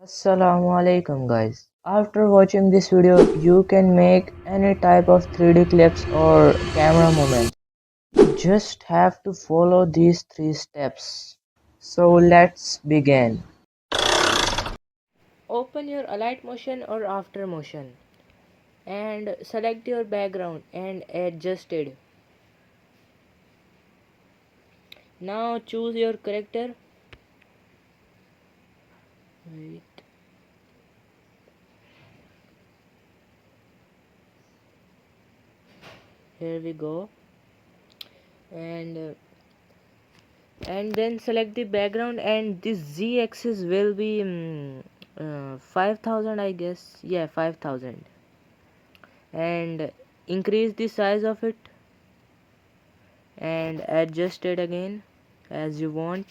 Assalamu alaikum guys. After watching this video, you can make any type of 3D clips or camera moments. Just have to follow these 3 steps. So let's begin. Open your alight motion or after motion and select your background and adjust it. Now choose your character. Wait. Here we go. And then select the background, and this z-axis will be 5000, I guess. Yeah, 5000. And increase the size of it and adjust it again as you want.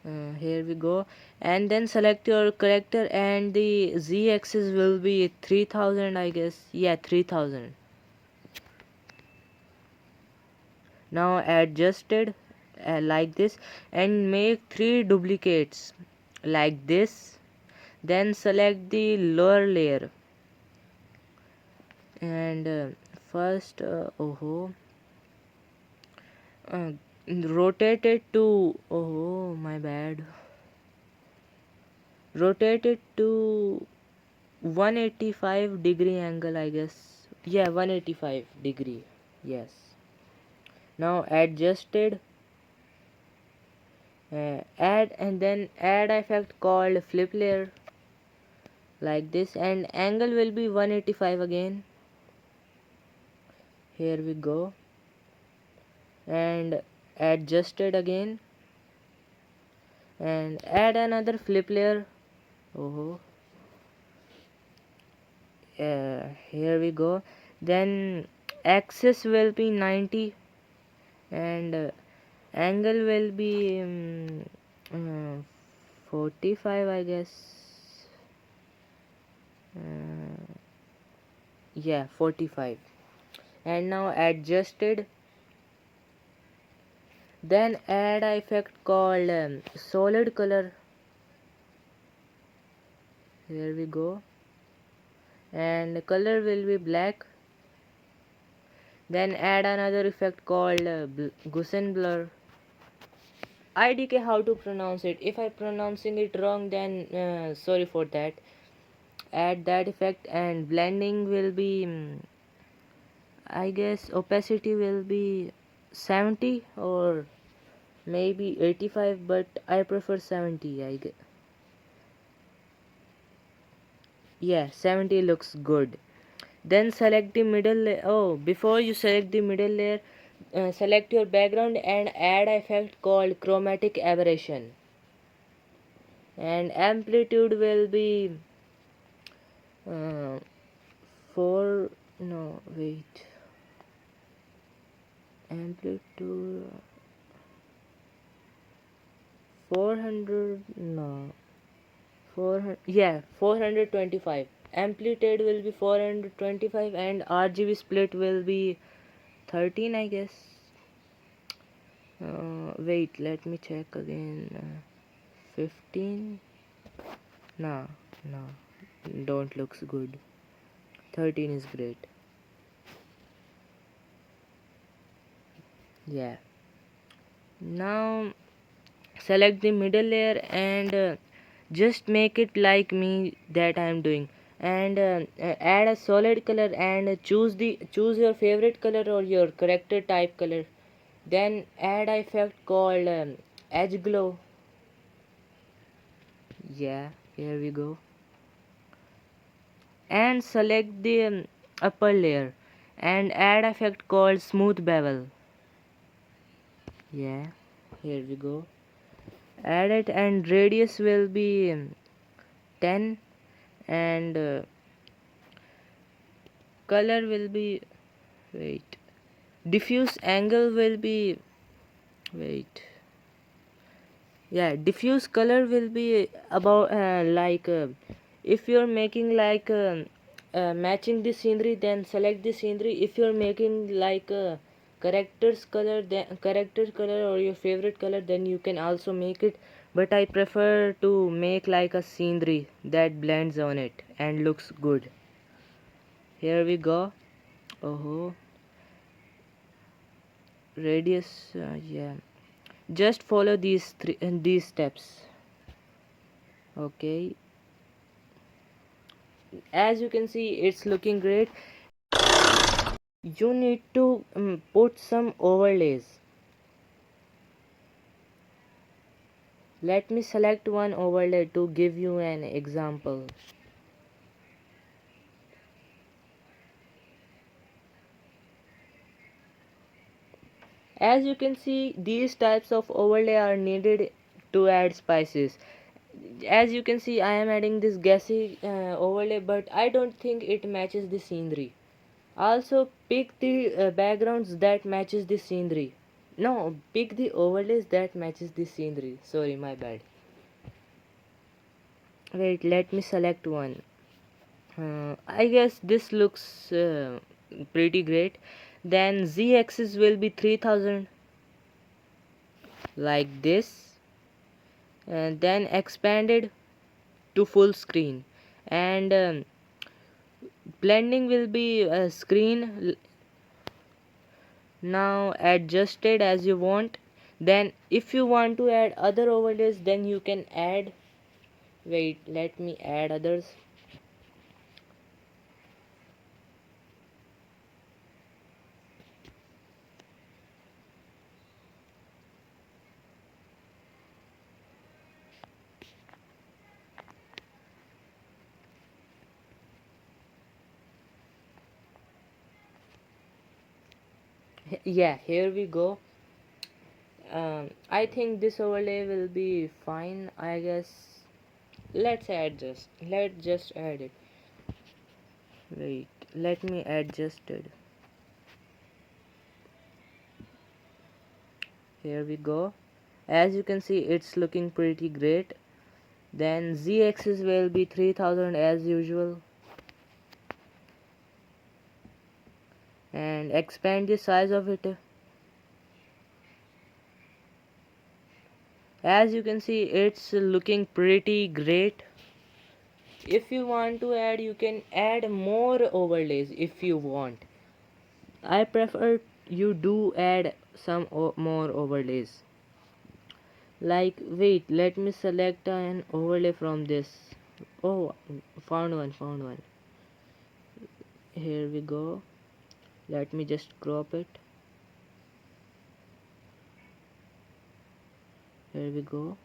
Here we go. And then select your character, and the z-axis will be 3000, I guess. Yeah, 3000. Now adjust it like this, and make 3 duplicates like this. Then select the lower layer, and first uh, rotate it to my bad rotate it to 185 degree angle, I guess. Yeah, 185 degree. Yes. Now adjusted, add, and then add effect called flip layer like this, and angle will be 185 again. Here we go. And adjust it again, and add another flip layer. Oh, here we go. Then axis will be 90, and angle will be 45, I guess. Yeah, 45. And now adjusted. Then add a effect called solid color. Here we go. And color will be black. Then add another effect called Gaussian blur. IDK, how to pronounce it. If I pronouncing it wrong, then sorry for that. Add that effect, and blending will be I guess opacity will be 70 or maybe 85, but I prefer 70. Yeah, 70 looks good. Then select the middle layer. Oh, before you select the middle layer, select your background and add effect called chromatic aberration, and amplitude will be uh, 4 no wait amplitude 400, no, 400, yeah, 425. Amplitude will be 425, and RGB split will be 13, I guess. Wait, let me check again. 15. No, no, don't looks good. 13 is great. Yeah. Now select the middle layer, and just make it like me that I am doing, and add a solid color, and choose your favorite color or your character type color. Then add a effect called edge glow. Yeah, here we go. And select the upper layer, and add effect called smooth bevel. Yeah, here we go. Add it, and radius will be 10, and color will be, wait, diffuse angle will be, wait, yeah, diffuse color will be about if you're making matching the scenery, then select the scenery. If you're making characters color, then character color or your favorite color, then you can also make it. but I prefer to make like a scenery that blends on it and looks good. Here we go. Oh, radius, yeah. Just follow these steps. Okay, as you can see, it's looking great. You need to put some overlays. Let me select one overlay to give you an example. As you can see, these types of overlay are needed to add spices. As you can see, I am adding this gassy overlay, but I don't think it matches the scenery. Also pick the backgrounds that matches the scenery. No, pick the overlays that matches the scenery. Sorry, my bad. Wait, let me select one. I guess this looks pretty great. Then z-axis will be 3000, like this, and then expanded to full screen, and blending will be screen now adjusted as you want. Then if you want to add other overlays, then you can add. Wait, let me add others. Yeah, here we go. I think this overlay will be fine, I guess. Let's just add it. Wait, let me adjust it. Here we go. As you can see, it's looking pretty great. Then z-axis will be 3000 as usual, and expand the size of it. As you can see, it's looking pretty great. If you want to add, you can add more overlays if you want. I prefer you do add some more overlays. Like, wait, let me select an overlay from this. Oh, found one. Here we go. Let me just crop it. Here we go.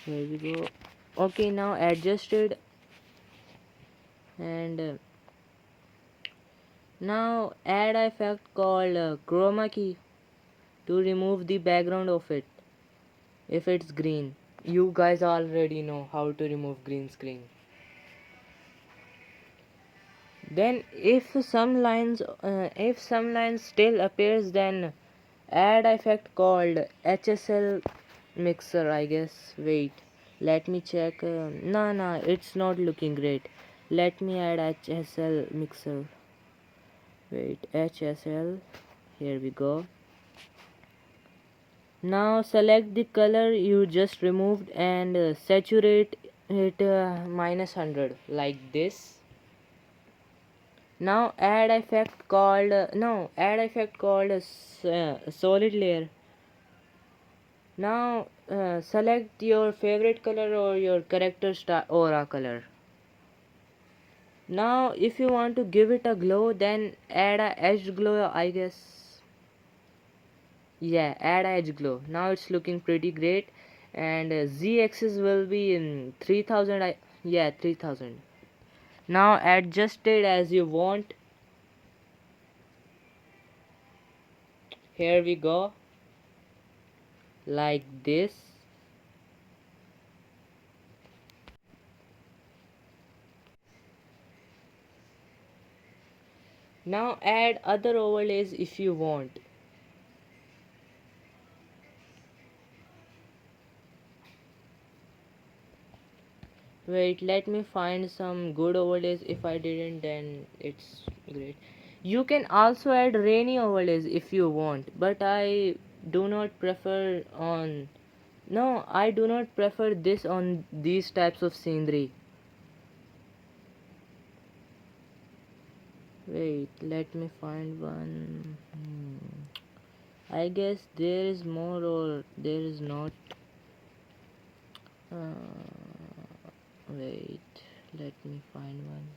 Here we go. Okay, now adjusted, and now add effect called chroma key to remove the background of it if it's green. You guys already know how to remove green screen. Then if some lines still appears, then add effect called HSL mixer, I guess. Wait, let me check. No, it's not looking great. Let me add HSL mixer. Wait, HSL. Here we go. Now select the color you just removed and saturate it -100, like this. Now add effect called solid layer. Now select your favorite color or your character star aura color. Now if you want to give it a glow, then add a edge glow, I guess. Yeah, add edge glow. Now it's looking pretty great, and z-axis will be in 3000. Yeah, 3000. Now adjust it as you want. Here we go, like this. Now add other overlays if you want. Wait, let me find some good overlays. If I didn't, then it's great. You can also add rainy overlays if you want, but I do not prefer on. No, I do not prefer this on these types of scenery. Wait, let me find one. I guess there is more or there is not. Wait, let me find one.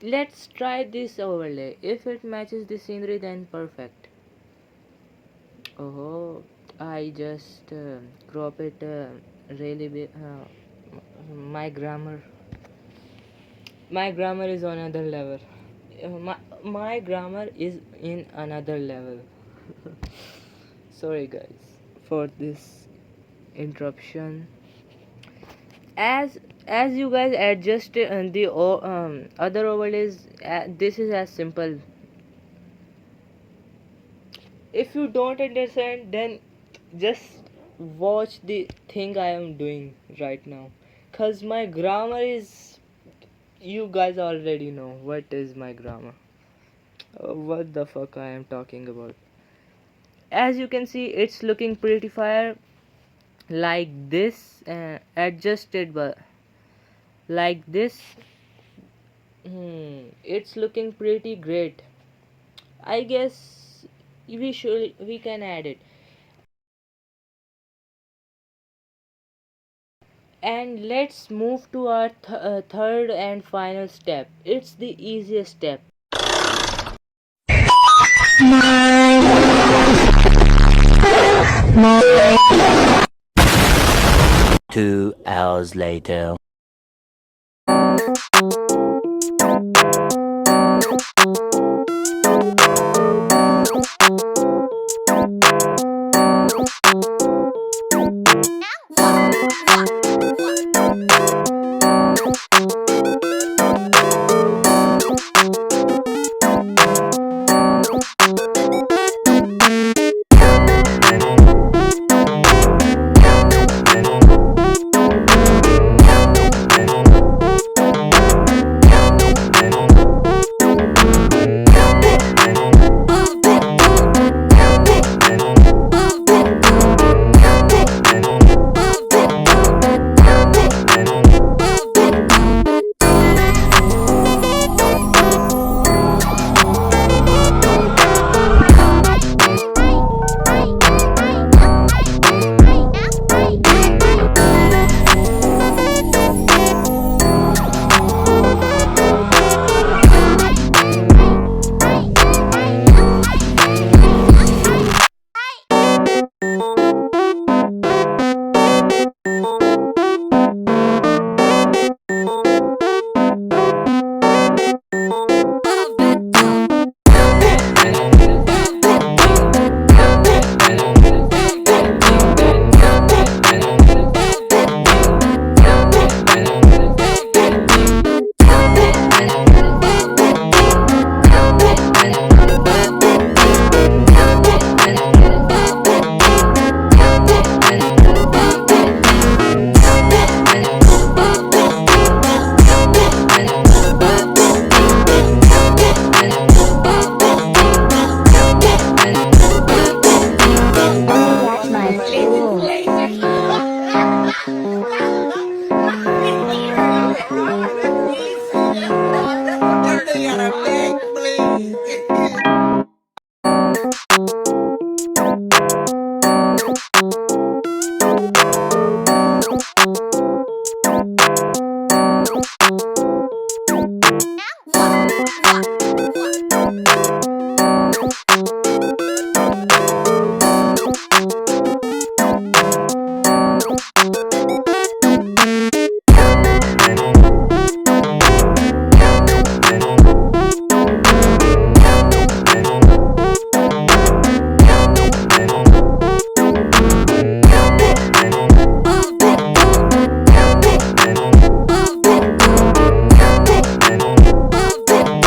Let's try this overlay. If it matches the scenery, then perfect. Oh, I just crop it really big. My grammar, my grammar is on another level. My grammar is in another level. Sorry, guys, for this interruption. As you guys adjust the other overlays, this is as simple. If you don't understand, then just watch the thing I am doing right now, cause my grammar is, you guys already know what is my grammar. What the fuck I am talking about. As you can see, it's looking pretty fire like this, adjusted but like this. It's looking pretty great. I guess we can add it. And let's move to our third and final step. It's the easiest step. 2 hours later.